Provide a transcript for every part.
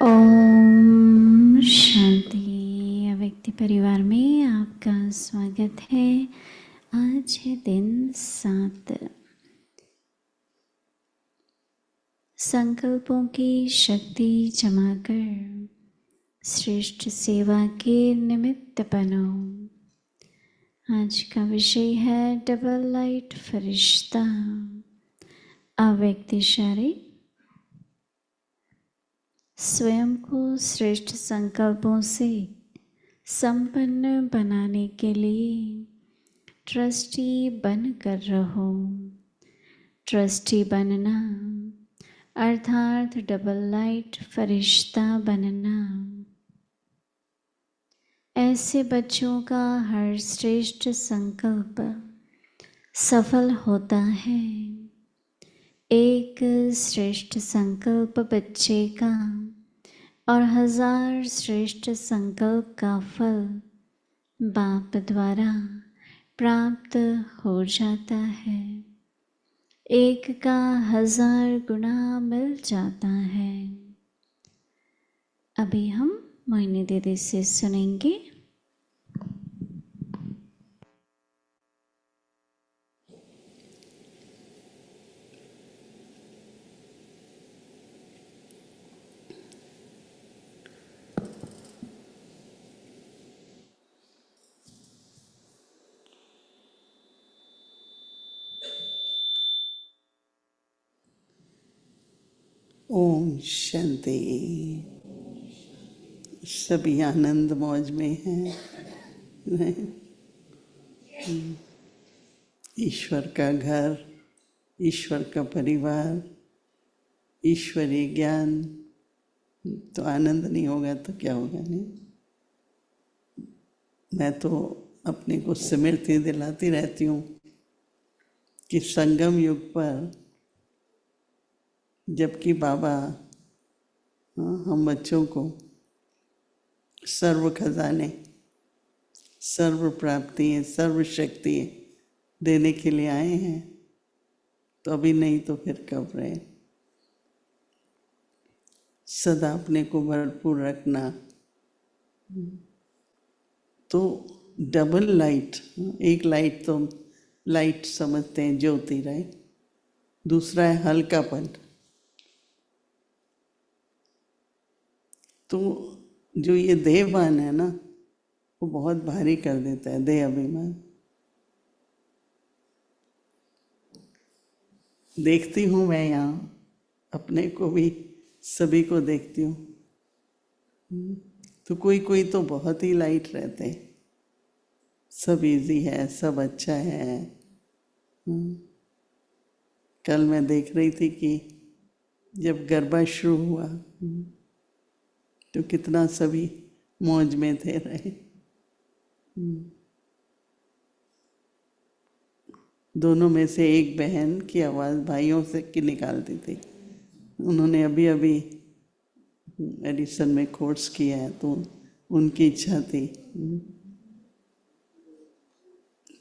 ओम शांति। अव्यक्ति परिवार में आपका स्वागत है। आज है दिन 7। संकल्पों की शक्ति जमाकर श्रेष्ठ सेवा के निमित्त बनो। आज का विषय है डबल लाइट फरिश्ता। अव्यक्तिशाली स्वयं को श्रेष्ठ संकल्पों से संपन्न बनाने के लिए ट्रस्टी बन कर रहो। ट्रस्टी बनना अर्थात डबल लाइट फरिश्ता बनना। ऐसे बच्चों का हर श्रेष्ठ संकल्प सफल होता है। एक श्रेष्ठ संकल्प बच्चे का और 1000 श्रेष्ठ संकल्प का फल बाप द्वारा प्राप्त हो जाता है। एक का 1000 गुना मिल जाता है। अभी हम मोहिनी दीदी से सुनेंगे। ओम शांति। सभी आनंद मौज में हैं। ईश्वर का घर, ईश्वर का परिवार, ईश्वरीय ज्ञान, तो आनंद नहीं होगा तो क्या होगा। नहीं, मैं तो अपने को स्मृति दिलाती रहती हूँ कि संगम युग पर जबकि बाबा हम बच्चों को सर्व खजाने, सर्व प्राप्ति, सर्व शक्ति देने के लिए आए हैं, तो अभी नहीं तो फिर कब रहे। सदा अपने को भरपूर रखना। तो डबल लाइट, एक लाइट तो लाइट समझते हैं ज्योति, राइट। दूसरा है हल्कापन। तो जो ये देहभान है ना, वो बहुत भारी कर देता है, देह अभिमान। देखती हूँ मैं यहाँ, अपने को भी, सभी को देखती हूँ, तो कोई कोई तो बहुत ही लाइट रहते हैं। सब इजी है, सब अच्छा है। कल मैं देख रही थी कि जब गरबा शुरू हुआ तो कितना सभी मौज में थे रहे। दोनों में से एक बहन की आवाज़ भाइयों से की निकालती थी। उन्होंने अभी अभी एडिसन में कोर्स किया है, तो उनकी इच्छा थी।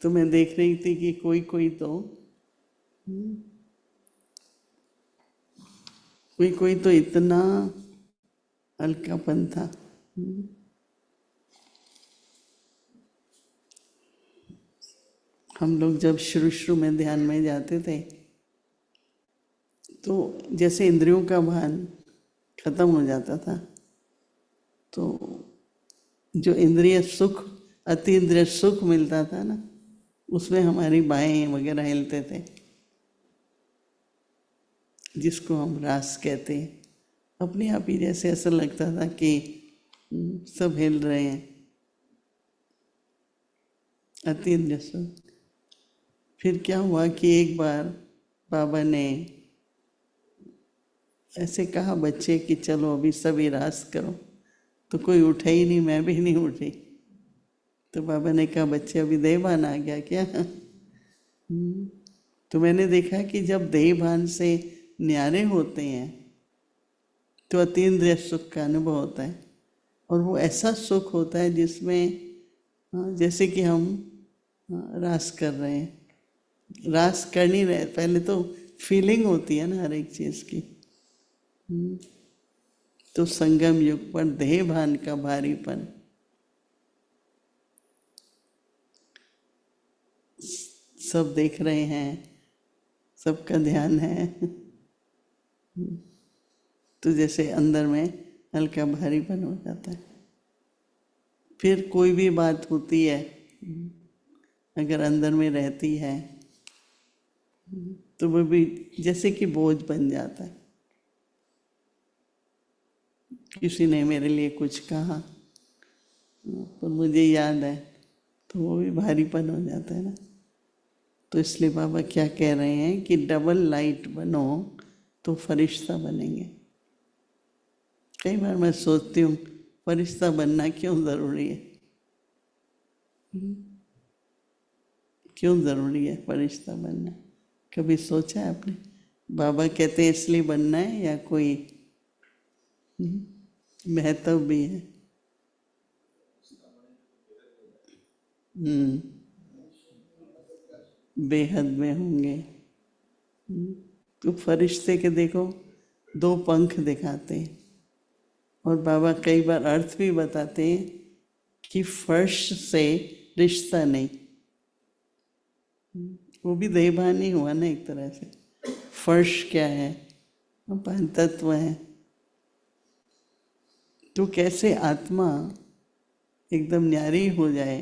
तो मैं देख रही थी कि कोई कोई तो इतना हल्कापन था। हम लोग जब शुरू में ध्यान में जाते थे तो जैसे इंद्रियों का भान खत्म हो जाता था, तो जो इंद्रिय सुख, अति इंद्रिय सुख मिलता था ना, उसमें हमारी बाहें वगैरह हिलते थे, जिसको हम रास कहते हैं। अपने आप ही जैसे ऐसा लगता था कि सब हिल रहे हैं, अति इंद्रिय सुख। फिर क्या हुआ कि एक बार बाबा ने ऐसे कहा बच्चे कि चलो अभी सभी रास करो, तो कोई उठा ही नहीं, मैं भी नहीं उठी। तो बाबा ने कहा बच्चे अभी देहभान आ गया क्या? तो मैंने देखा कि जब देहभान से न्यारे होते हैं तो अतीन्द्रिय सुख का अनुभव होता है, और वो ऐसा सुख होता है जिसमें जैसे कि हम रास कर रहे हैं। रास कर नहीं रहे, पहले तो फीलिंग होती है ना हर एक चीज़ की। तो संगम युग पर देह भान का भारीपन सब देख रहे हैं, सबका ध्यान है, तो जैसे अंदर में हल्का भारीपन हो जाता है। फिर कोई भी बात होती है अगर अंदर में रहती है तो वो भी जैसे कि बोझ बन जाता है। किसी ने मेरे लिए कुछ कहा पर मुझे याद है तो वो भी भारीपन हो जाता है ना। तो इसलिए बाबा क्या कह रहे हैं कि डबल लाइट बनो तो फरिश्ता बनेंगे। कई बार मैं सोचती हूँ फरिश्ता बनना क्यों ज़रूरी है, क्यों ज़रूरी है फरिश्ता बनना? कभी सोचा है आपने? बाबा कहते हैं इसलिए बनना है या कोई महत्व भी है? बेहद में होंगे। तो फरिश्ते के देखो दो पंख दिखाते हैं और बाबा कई बार अर्थ भी बताते हैं कि फर्श से रिश्ता नहीं, वो भी देहभान ही हुआ ना एक तरह से। फर्श क्या है? अपन तत्व है। तो कैसे आत्मा एकदम न्यारी हो जाए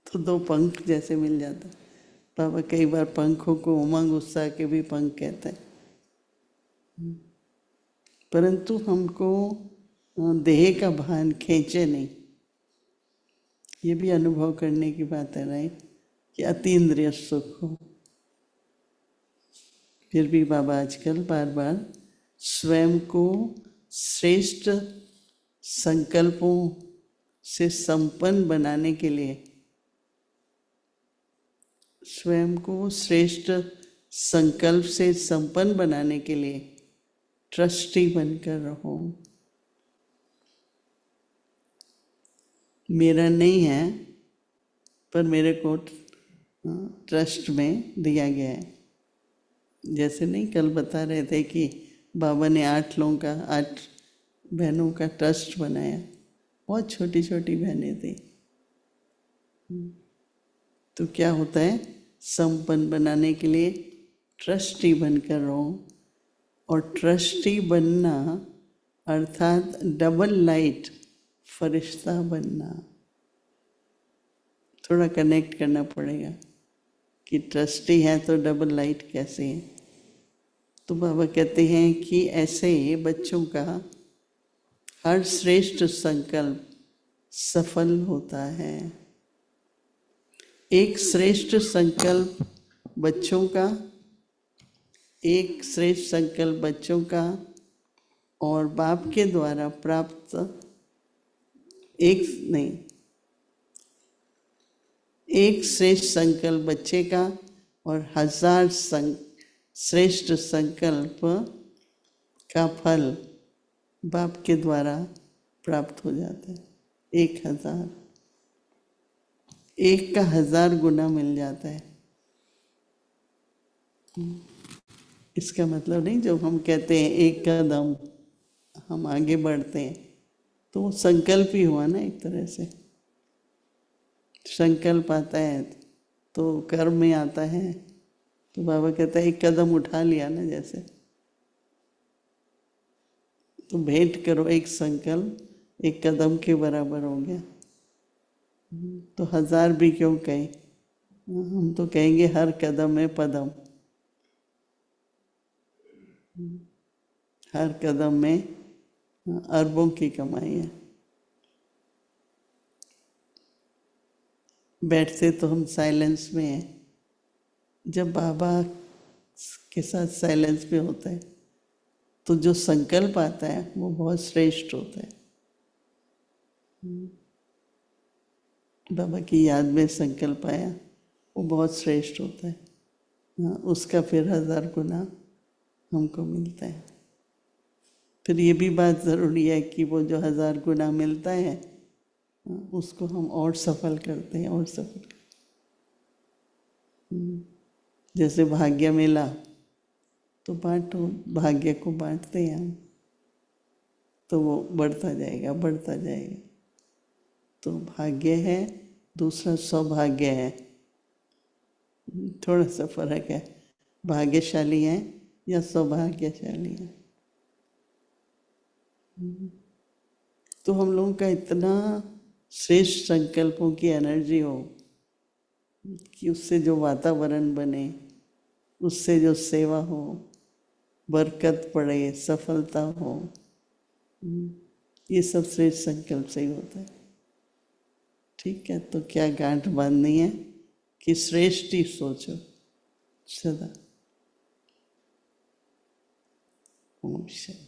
तो दो पंख जैसे मिल जाता। बाबा कई बार पंखों को उमंग उत्साह के भी पंख कहते हैं, परंतु हमको देह का भान खींचे नहीं। ये भी अनुभव करने की बात है राइट, कि अतीन्द्रिय सुख हो। फिर भी बाबा आजकल बार बार स्वयं को श्रेष्ठ संकल्पों से संपन्न बनाने के लिए, स्वयं को श्रेष्ठ संकल्प से संपन्न बनाने के लिए ट्रस्टी बनकर रहो। मेरा नहीं है पर मेरे को ट्रस्ट में दिया गया है। जैसे नहीं कल बता रहे थे कि बाबा ने 8 लोगों का 8 बहनों का ट्रस्ट बनाया। बहुत छोटी छोटी बहनें थी। तो क्या होता है, संपन्न बनाने के लिए ट्रस्टी बनकर रहो। और ट्रस्टी बनना अर्थात डबल लाइट फरिश्ता बनना। थोड़ा कनेक्ट करना पड़ेगा कि ट्रस्टी है तो डबल लाइट कैसे है। तो बाबा कहते हैं कि ऐसे बच्चों का हर श्रेष्ठ संकल्प सफल होता है। एक श्रेष्ठ संकल्प बच्चों का, एक श्रेष्ठ संकल्प बच्चों का और बाप के द्वारा प्राप्त एक श्रेष्ठ संकल्प बच्चे का और 1000 श्रेष्ठ संकल्प का फल बाप के द्वारा प्राप्त हो जाता है। 1000, एक का 1000 गुना मिल जाता है। इसका मतलब नहीं जो हम कहते हैं एक कदम हम आगे बढ़ते हैं, तो वो संकल्प ही हुआ ना एक तरह से। संकल्प आता है तो कर्म में आता है। तो बाबा कहता है एक कदम उठा लिया ना जैसे, तो भेंट करो एक संकल्प एक कदम के बराबर हो गया। तो 1000 भी क्यों कहे, हम तो कहेंगे हर कदम में पदम। हर कदम में अरबों की कमाई है। बैठते तो हम साइलेंस में हैं। जब बाबा के साथ साइलेंस में होता है तो जो संकल्प आता है वो बहुत श्रेष्ठ होता है। बाबा की याद में संकल्प आया वो बहुत श्रेष्ठ होता है। उसका फिर 1000 गुना हमको मिलता है। फिर ये भी बात ज़रूरी है कि वो जो 1000 गुना मिलता है उसको हम और सफल करते हैं, और सफल करते। जैसे भाग्य मेला तो बांटो, भाग्य को बांटते हैं हम, तो वो बढ़ता जाएगा, बढ़ता जाएगा। तो भाग्य है, दूसरा सौभाग्य है, थोड़ा सा फर्क है, भाग्यशाली है या सौभाग्यशाली है। तो हम लोगों का इतना श्रेष्ठ संकल्पों की एनर्जी हो कि उससे जो वातावरण बने, उससे जो सेवा हो, बरकत पड़े, सफलता हो, ये सब श्रेष्ठ संकल्प से ही होता है। ठीक है, तो क्या गांठ बांधनी है कि श्रेष्ठ ही सोचो सदा। ओम शांति।